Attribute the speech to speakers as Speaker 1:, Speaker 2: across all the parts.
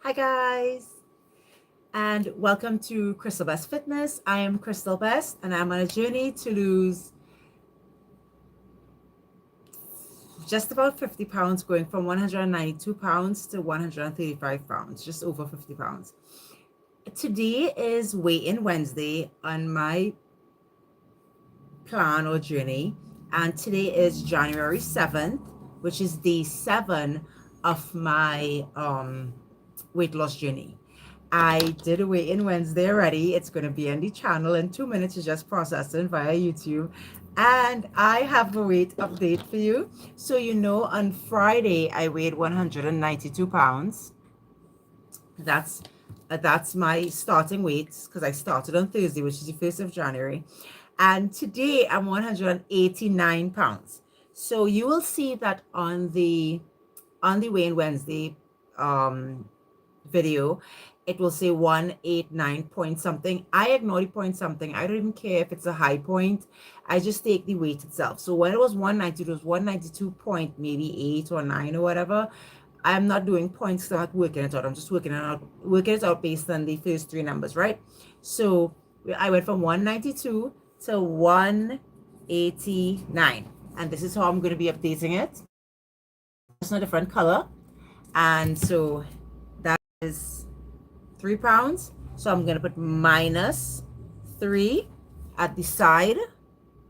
Speaker 1: Hi guys, and welcome to Crystal Best Fitness. I am Crystal Best, and I'm on a journey to lose just about 50 pounds, going from 192 pounds to 135 pounds, just over 50 pounds. Today is weigh-in Wednesday on my plan or journey, and today is January 7th, which is day 7 of my weight loss journey. I did a weigh-in Wednesday already. It's going to be on the channel in 2 minutes. It's just processing via YouTube. And I have a weight update for you. So, on Friday, I weighed 192 pounds. That's my starting weight because I started on Thursday, which is the 1st of January. And today I'm 189 pounds. So you will see that on the weigh-in Wednesday video, it will say 189 point something. I ignore the point something. I don't even care if it's a high point. I just take the weight itself. So when it was 192, it was 192 point maybe 8 or 9 or whatever. I'm not doing points, so I'm not working it out. I'm just working it out based on the first three numbers, right? So I went from 192 to 189. And this is how I'm going to be updating it. It's a different color. And so that is 3 pounds. So I'm going to put minus 3 at the side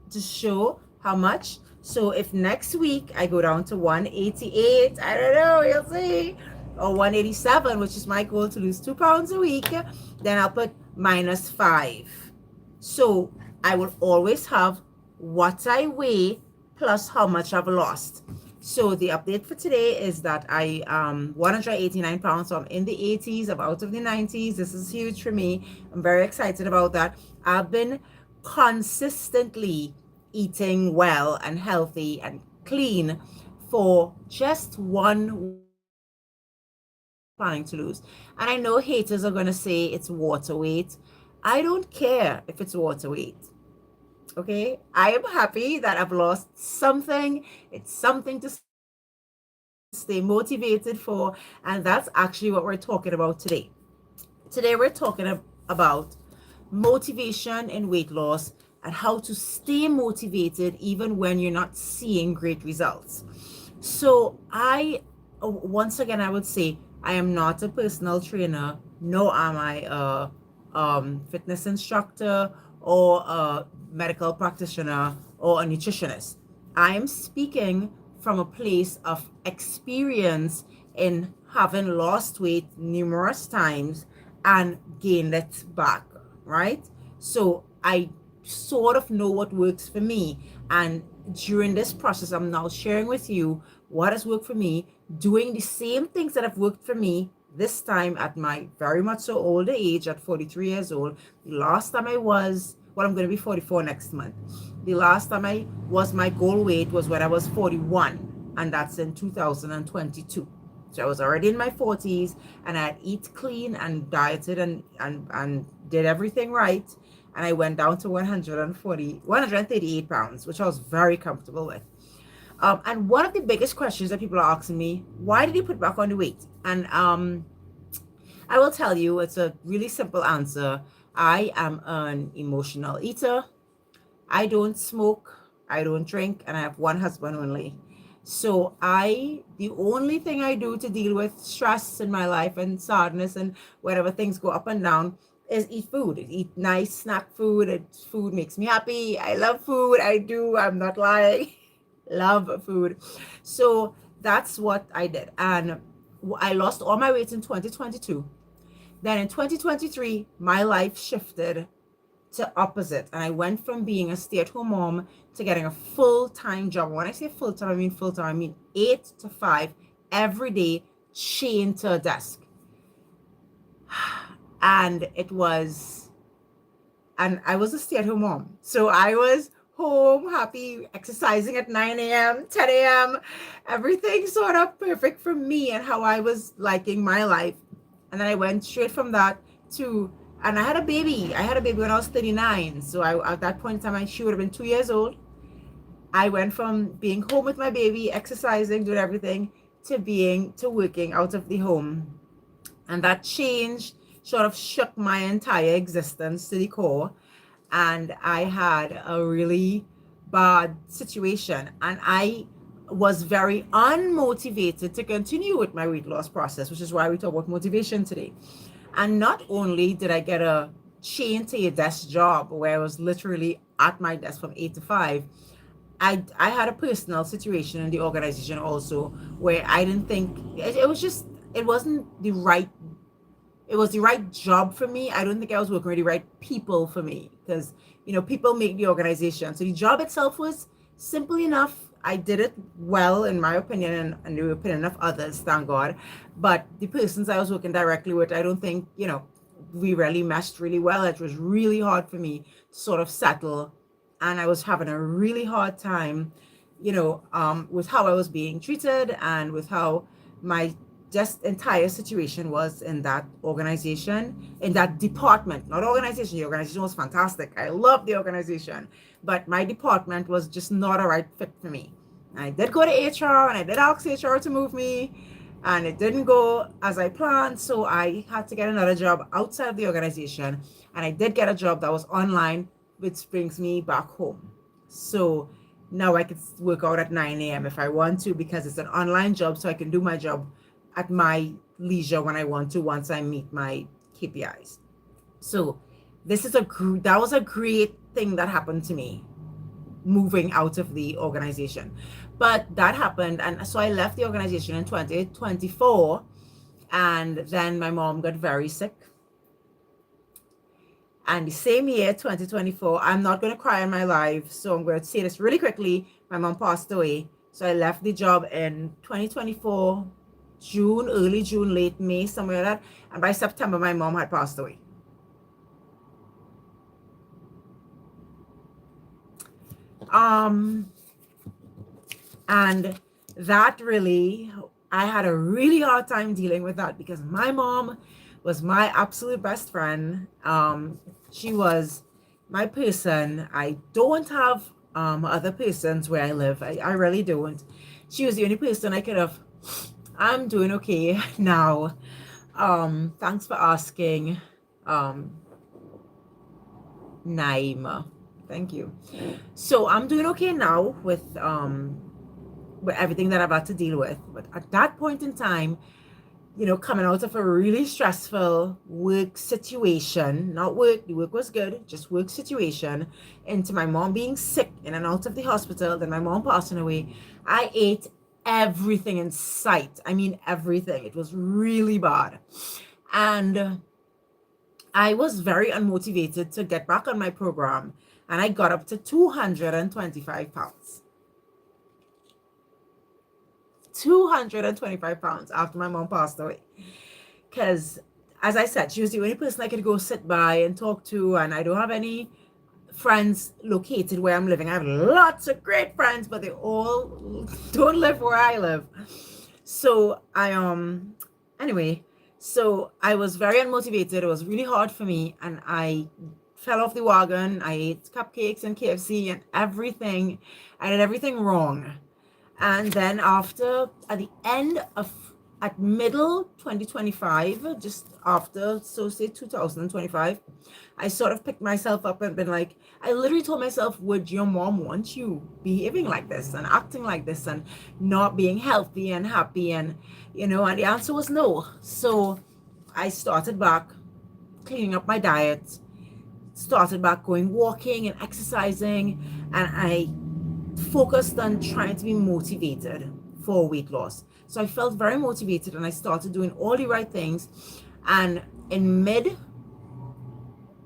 Speaker 1: to show how much. So if next week I go down to 188, I don't know, you'll see, or 187, which is my goal to lose 2 pounds a week, then I'll put minus 5. So I will always have what I weigh plus how much I've lost. So the update for today is that I 189 pounds, so I'm in the 80s, I'm out of the 90s. This is huge for me. I'm very excited about that. I've been consistently eating well and healthy and clean for just one planning to lose. And I know haters are going to say it's water weight. I don't care if it's water weight. Okay, I am happy that I've lost something. It's something to stay motivated for, and that's actually what we're talking about today. Today we're talking about motivation in weight loss and how to stay motivated even when you're not seeing great results. So once again, I would say I am not a personal trainer, nor am I a fitness instructor or a medical practitioner or a nutritionist. I am speaking from a place of experience in having lost weight numerous times and gained it back, right? So I sort of know what works for me. And during this process, I'm now sharing with you what has worked for me, doing the same things that have worked for me this time at my very much so older age at 43 years old. The last time I was, I'm going to be 44 next month. The last time I was my goal weight was when I was 41, and that's in 2022. So I was already in my 40s, and I'd eat clean and dieted and did everything right. And I went down to 138 pounds, which I was very comfortable with. And one of the biggest questions that people are asking me, why did you put back on the weight? And I will tell you, it's a really simple answer. I am an emotional eater. I don't smoke, I don't drink, and I have one husband only. So the only thing I do to deal with stress in my life and sadness and whatever things go up and down is eat food. Eat nice snack food. Food makes me happy. I love food. I do. I'm not lying. Love food. So that's what I did. And I lost all my weight in 2022. Then in 2023, my life shifted to opposite, and I went from being a stay-at-home mom to getting a full-time job. When I say full-time, I mean full-time. I mean 8 to 5 every day, chained to a desk. And I was a stay-at-home mom, so I was home, happy, exercising at 9 a.m., 10 a.m., everything sort of perfect for me and how I was liking my life. And then I went straight from that and I had a baby. I had a baby when I was 39. So at that point in time, she would have been 2 years old. I went from being home with my baby, exercising, doing everything, to working out of the home And that change sort of shook my entire existence to the core. And I had a really bad situation. And I was very unmotivated to continue with my weight loss process, which is why we talk about motivation today. And not only did I get a chain to your desk job where I was literally at my desk from 8 to 5, I had a personal situation in the organization also where I didn't think it was just it wasn't the right it was the right job for me. I don't think I was working with the right people for me because people make the organization. So the job itself was simple enough. I did it well in my opinion and the opinion of others, thank God. But the persons I was working directly with, I don't think, we really meshed really well. It was really hard for me to sort of settle. And I was having a really hard time, with how I was being treated and with how my just entire situation was in that organization, in that department, not organization. The organization was fantastic. I love the organization, but my department was just not a right fit for me. I did go to HR and I did ask HR to move me, and it didn't go as I planned. So I had to get another job outside of the organization, and I did get a job that was online, which brings me back home. So now I can work out at 9 a.m. if I want to, because it's an online job, so I can do my job at my leisure when I want to, once I meet my KPIs. So that was a great thing that happened to me, moving out of the organization. But that happened, and so I left the organization in 2024, and then my mom got very sick. And the same year, 2024, I'm not going to cry in my life, so I'm going to say this really quickly. My mom passed away. So I left the job in 2024, June, early June, late May, somewhere like that. And by September, my mom had passed away. And that really, I had a really hard time dealing with that because my mom was my absolute best friend. She was my person. I don't have other persons where I live. I really don't. She was the only person I could have. I'm doing okay now. Thanks for asking, Naima. Thank you. So I'm doing okay now with everything that I've had to deal with. But at that point in time, coming out of a really stressful work situation, not work, the work was good, just work situation, into my mom being sick in and out of the hospital, then my mom passing away, I ate everything in sight. I mean, everything. It was really bad. And I was very unmotivated to get back on my program. And I got up to 225 pounds. 225 pounds after my mom passed away. Because, as I said, she was the only person I could go sit by and talk to, and I don't have any friends located where I'm living. I have lots of great friends, but they all don't live where I live. So anyway, so I was very unmotivated. It was really hard for me, and I fell off the wagon. I ate cupcakes and KFC and everything. I did everything wrong. And then at middle 2025, just after, so say 2025, I sort of picked myself up and been like, I literally told myself, would your mom want you behaving like this and acting like this and not being healthy and happy? And, and the answer was no. So I started back cleaning up my diet, started back going walking and exercising, and I focused on trying to be motivated for weight loss. So I felt very motivated and I started doing all the right things. And in mid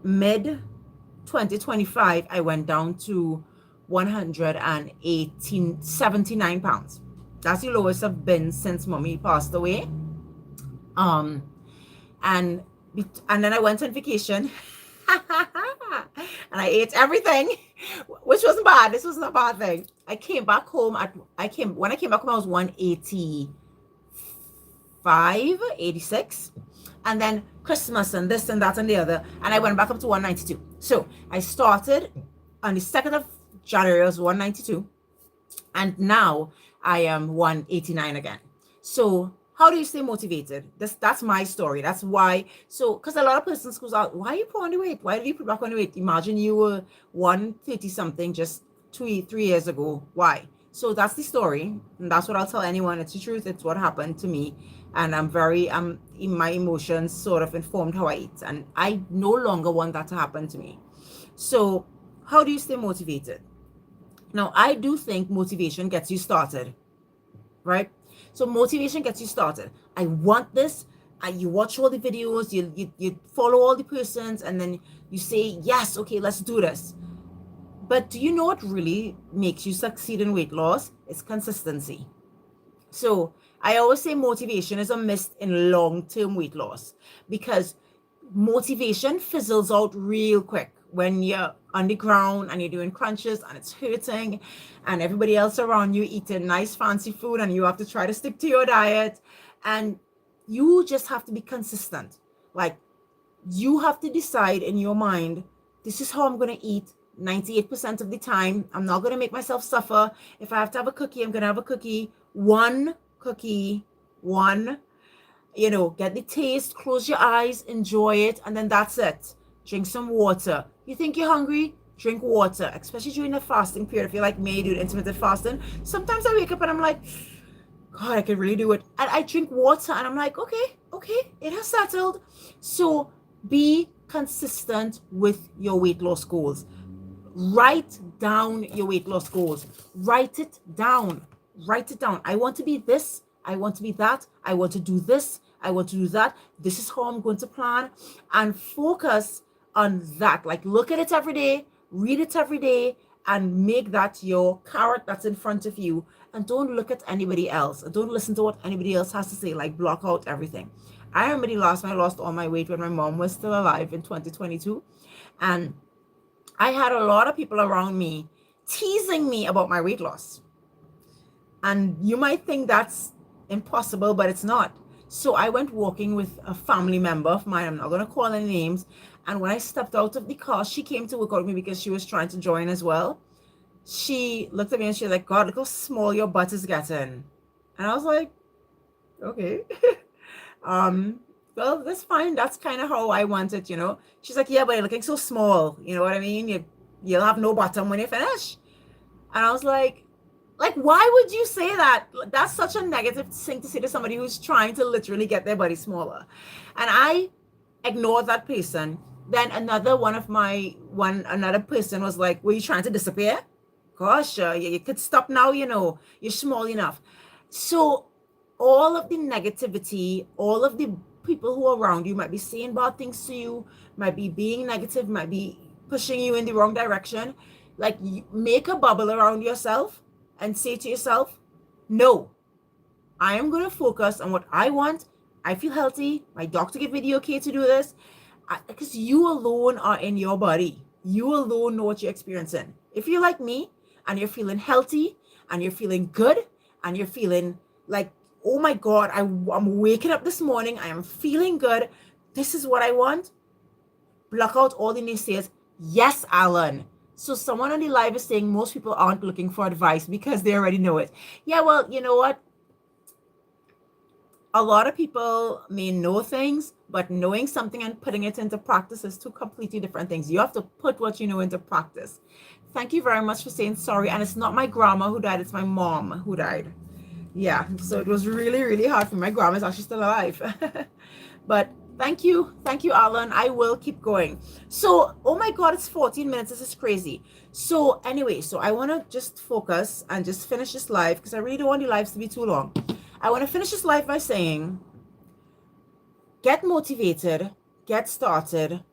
Speaker 1: 2025, I went down to 79 pounds. That's the lowest I've been since mommy passed away. And then I went on vacation and I ate everything, which wasn't bad. This wasn't a bad thing. I came back home when I came back home, I was 185, 86. And then Christmas and this and that and the other. And I went back up to 192. So I started on the 2nd of January, I was 192. And now I am 189 again. So How do you stay motivated? That's my story. That's why. So, because a lot of persons goes out, why are you put on the weight? Why did you put back on the weight? Imagine you were 130 something just 3 years ago. Why? So that's the story, and that's what I'll tell anyone. It's the truth. It's what happened to me, and I'm in my emotions sort of informed how I eat, and I no longer want that to happen to me. So, how do you stay motivated? Now, I do think motivation gets you started, right? So motivation gets you started. I want this. You watch all the videos, you follow all the persons, and then you say, yes, okay, let's do this. But do you know what really makes you succeed in weight loss? It's consistency. So I always say motivation is a myth in long-term weight loss, because motivation fizzles out real quick when you're on the ground and you're doing crunches and it's hurting and everybody else around you eating nice fancy food and you have to try to stick to your diet, and you just have to be consistent. Like, you have to decide in your mind, this is how I'm going to eat 98% of the time. I'm not going to make myself suffer. If I have to have a cookie, I'm going to have a cookie. One cookie, one, get the taste, close your eyes, enjoy it, and then that's it. Drink some water. You think you're hungry? Drink water, especially during the fasting period. If you're like me, do intermittent fasting, sometimes I wake up and I'm like, God, I could really do it. And I drink water and I'm like, okay, it has settled. So be consistent with your weight loss goals. Write down your weight loss goals. Write it down. I want to be this. I want to be that. I want to do this. I want to do that. This is how I'm going to plan, and focus on that. Like, look at it every day, read it every day, and make that your carrot that's in front of you. And don't look at anybody else. Don't listen to what anybody else has to say. Like, block out everything. I remember the last time I lost all my weight when my mom was still alive in 2022. And I had a lot of people around me teasing me about my weight loss. And you might think that's impossible, but it's not. So I went walking with a family member of mine. I'm not going to call any names. And when I stepped out of the car, she came to work out with me because she was trying to join as well. She looked at me and she was like, God, look how small your butt is getting. And I was like, okay. Well, that's fine. That's kind of how I want it, She's like, yeah, but you're looking so small. You know what I mean? You'll have no bottom when you finish. And I was like, why would you say that? That's such a negative thing to say to somebody who's trying to literally get their body smaller. And I ignored that person. Then another person was like, were you trying to disappear? Gosh, you could stop now, you're small enough. So all of the negativity, all of the people who are around you might be saying bad things to you, might be being negative, might be pushing you in the wrong direction. Like, make a bubble around yourself and say to yourself, no, I am going to focus on what I want. I feel healthy. My doctor gave me the okay to do this. Because you alone are in your body. You alone know what you're experiencing. If you're like me and you're feeling healthy and you're feeling good and you're feeling like, oh my God, I'm waking up this morning, I am feeling good, this is what I want, block out all the naysayers. Yes, Alan. So someone on the live is saying most people aren't looking for advice because they already know it. Yeah, well, you know what? A lot of people may know things, but knowing something and putting it into practice is two completely different things. You have to put what you know into practice. Thank you very much for saying sorry. And it's not my grandma who died, it's my mom who died. Yeah, so it was really, really hard for me. My grandma's actually still alive. But thank you, Alan. I will keep going. So, oh my God, it's 14 minutes. This is crazy. So anyway, I want to just focus and just finish this live because I really don't want the lives to be too long. I want to finish this live by saying, get motivated, get started,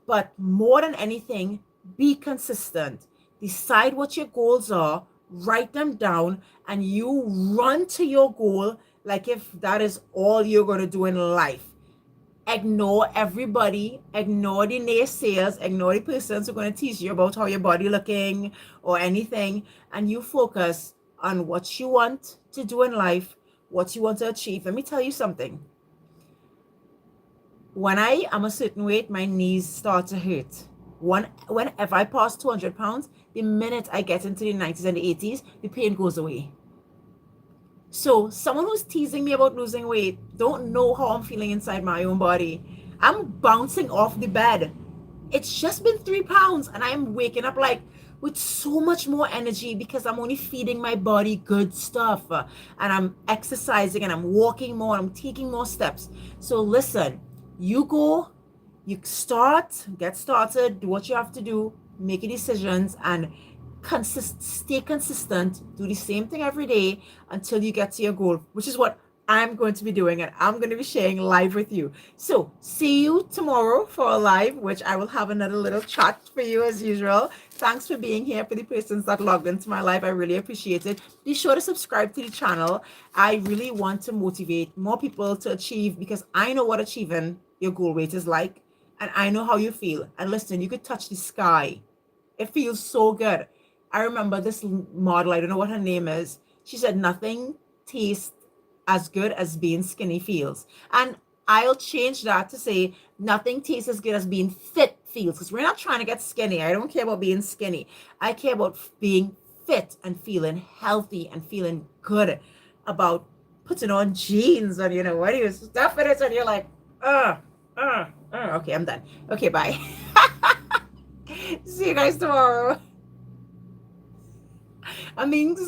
Speaker 1: but more than anything, be consistent. Decide what your goals are, write them down, and you run to your goal like if that is all you're going to do in life. Ignore everybody, ignore the naysayers, ignore the persons who are going to teach you about how your body looking or anything, and you focus on what you want to do in life, what you want to achieve. Let me tell you something. When I am a certain weight, my knees start to hurt. If I pass 200 pounds, the minute I get into the 90s and the 80s, the pain goes away. So someone who's teasing me about losing weight don't know how I'm feeling inside my own body. I'm bouncing off the bed. It's just been 3 pounds and I'm waking up like with so much more energy because I'm only feeding my body good stuff, and I'm exercising and I'm walking more, I'm taking more steps. So listen, you go, you get started, do what you have to do, make your decisions, and stay consistent, do the same thing every day until you get to your goal, which is what I'm going to be doing, and I'm going to be sharing live with you. So see you tomorrow for a live, which I will have another little chat for you as usual. Thanks for being here. For the persons that logged into my live, I really appreciate it. Be sure to subscribe to the channel. I really want to motivate more people to achieve, because I know what achieving your goal weight is like, and I know how you feel. And listen, you could touch the sky. It feels so good. I remember this model, I don't know what her name is. She said nothing tastes as good as being skinny feels. And I'll change that to say nothing tastes as good as being fit feels. Because we're not trying to get skinny. I don't care about being skinny. I care about being fit and feeling healthy and feeling good about putting on jeans and, when you stuff in it and you're like, okay, I'm done. Okay, bye. See you guys tomorrow. I mean, so